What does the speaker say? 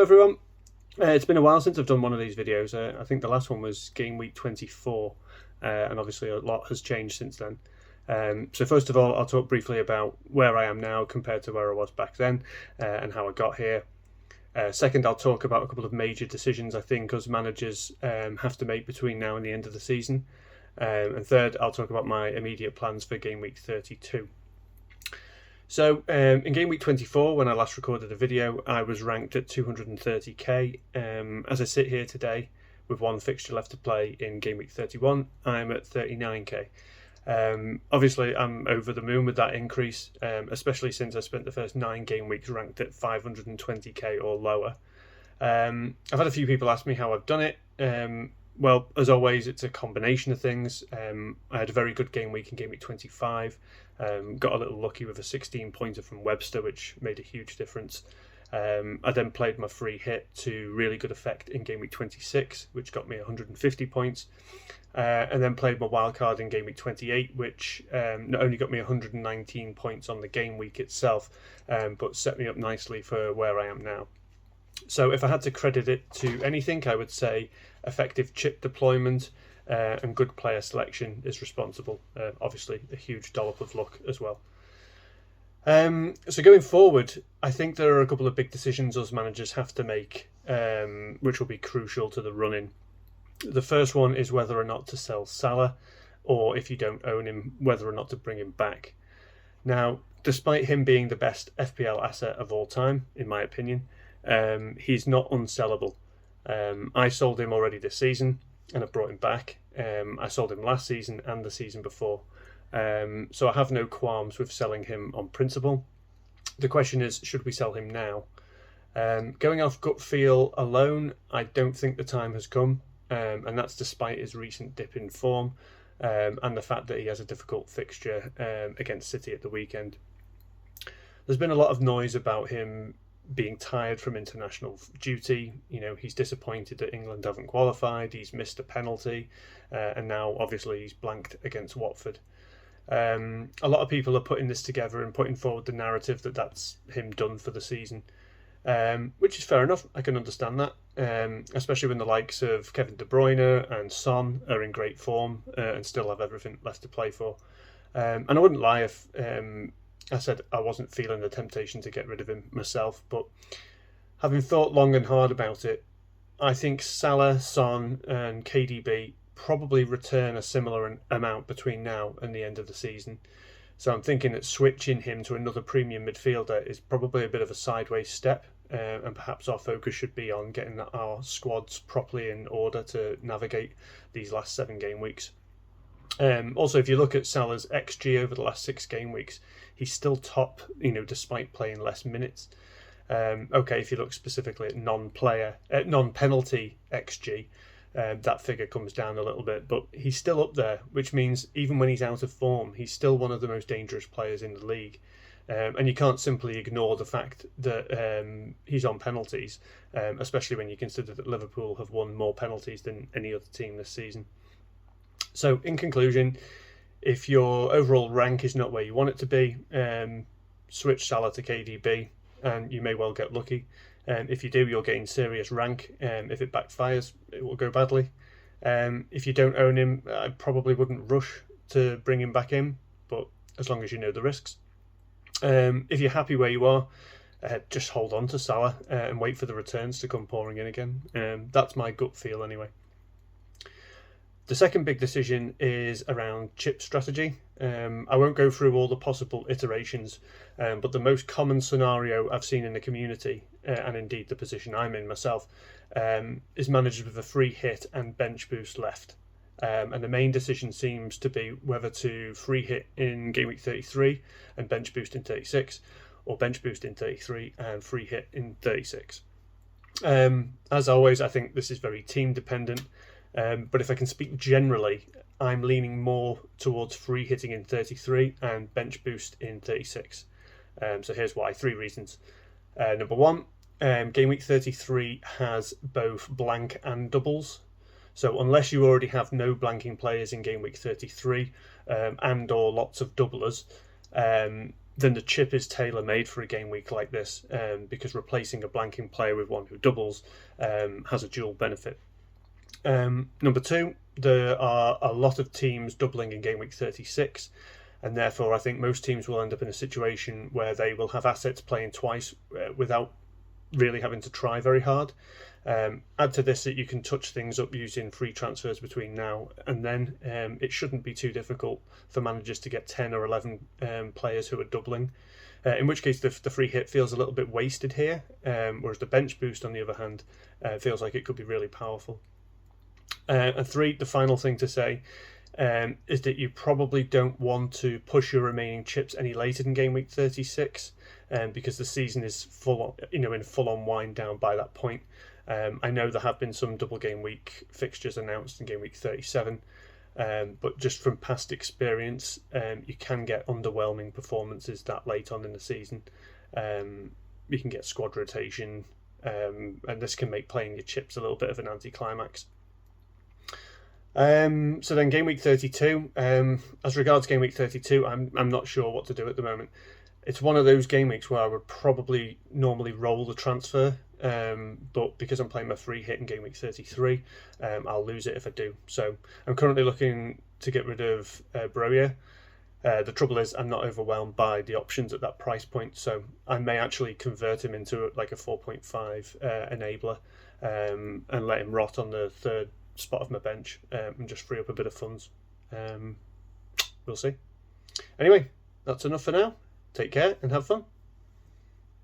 everyone. It's been a while since I've done one of these videos. I think the last one was game week 24, and obviously a lot has changed since then. So first of all, I'll talk briefly about where I am now compared to where I was back then, and how I got here. Second, I'll talk about a couple of major decisions I think us managers have to make between now and the end of the season. And third, I'll talk about my immediate plans for game week 32. So in game week 24, when I last recorded a video, I was ranked at 230k. As I sit here today with one fixture left to play in game week 31, I'm at 39k. Obviously, I'm over the moon with that increase, especially since I spent the first 9 game weeks ranked at 520k or lower. I've had a few people ask me how I've done it. Well, as always, it's a combination of things. I had a very good game week in game week 25. Got a little lucky with a 16-pointer from Webster, which made a huge difference. I then played my free hit to really good effect in game week 26, which got me 150 points. And then played my wildcard in game week 28, which not only got me 119 points on the game week itself, but set me up nicely for where I am now. So if I had to credit it to anything, I would say effective chip deployment and good player selection is responsible. Obviously, a huge dollop of luck as well. So going forward, I think there are a couple of big decisions us managers have to make, which will be crucial to the run-in. The first one is whether or not to sell Salah, or if you don't own him, whether or not to bring him back. Now, despite him being the best FPL asset of all time, in my opinion, he's not unsellable. I sold him already this season and I brought him back. I sold him last season and the season before. So I have no qualms with selling him on principle. The question is, should we sell him now? Going off gut feel alone, I don't think the time has come. And that's despite his recent dip in form and the fact that he has a difficult fixture against City at the weekend. There's been a lot of noise about him being tired from international duty. You know, he's disappointed that England haven't qualified, he's missed a penalty, and now obviously he's blanked against Watford. A lot of people are putting this together and putting forward the narrative that that's him done for the season, which is fair enough. I can understand that, especially when the likes of Kevin De Bruyne and Son are in great form and still have everything left to play for. And I wouldn't lie if I said I wasn't feeling the temptation to get rid of him myself, but having thought long and hard about it, I think Salah, Son and KDB probably return a similar amount between now and the end of the season. So I'm thinking that switching him to another premium midfielder is probably a bit of a sideways step, and perhaps our focus should be on getting our squads properly in order to navigate these last 7 game weeks. Also, if you look at Salah's XG over the last 6 game weeks, he's still top, despite playing less minutes. Okay, if you look specifically at non-penalty XG, that figure comes down a little bit, but he's still up there, which means even when he's out of form, he's still one of the most dangerous players in the league. And you can't simply ignore the fact that he's on penalties, especially when you consider that Liverpool have won more penalties than any other team this season. So in conclusion, if your overall rank is not where you want it to be, switch Salah to KDB and you may well get lucky. If you do, you'll gain serious rank. If it backfires, it will go badly. If you don't own him, I probably wouldn't rush to bring him back in, but as long as you know the risks. If you're happy where you are, just hold on to Salah and wait for the returns to come pouring in again. That's my gut feel anyway. The second big decision is around chip strategy. I won't go through all the possible iterations, but the most common scenario I've seen in the community, and indeed the position I'm in myself, is managed with a free hit and bench boost left. And the main decision seems to be whether to free hit in game week 33 and bench boost in 36, or bench boost in 33 and free hit in 36. As always, I think this is very team dependent. But if I can speak generally, I'm leaning more towards free hitting in 33 and bench boost in 36. So here's why. 3 reasons. Number 1, game week 33 has both blank and doubles. So unless you already have no blanking players in game week 33 and or lots of doublers, then the chip is tailor-made for a game week like this, because replacing a blanking player with one who doubles has a dual benefit. Number two, there are a lot of teams doubling in game week 36, and therefore I think most teams will end up in a situation where they will have assets playing twice without really having to try very hard. Add to this that you can touch things up using free transfers between now and then. It shouldn't be too difficult for managers to get 10 or 11 players who are doubling, in which case the free hit feels a little bit wasted here, whereas the bench boost on the other hand feels like it could be really powerful. And three, the final thing to say is that you probably don't want to push your remaining chips any later than game week 36, because the season is in full on wind down by that point. I know there have been some double game week fixtures announced in game week 37, but just from past experience, you can get underwhelming performances that late on in the season. You can get squad rotation, and this can make playing your chips a little bit of an anticlimax. So then game week 32, as regards game week 32, I'm not sure what to do at the moment. It's one of those game weeks where I would probably normally roll the transfer, but because I'm playing my free hit in game week 33, I'll lose it if I do. So I'm currently looking to get rid of Broya. The trouble is I'm not overwhelmed by the options at that price point, so I may actually convert him into like a 4.5 enabler, and let him rot on the third spot of my bench, and just free up a bit of funds. We'll see. Anyway, that's enough for now. Take care and have fun.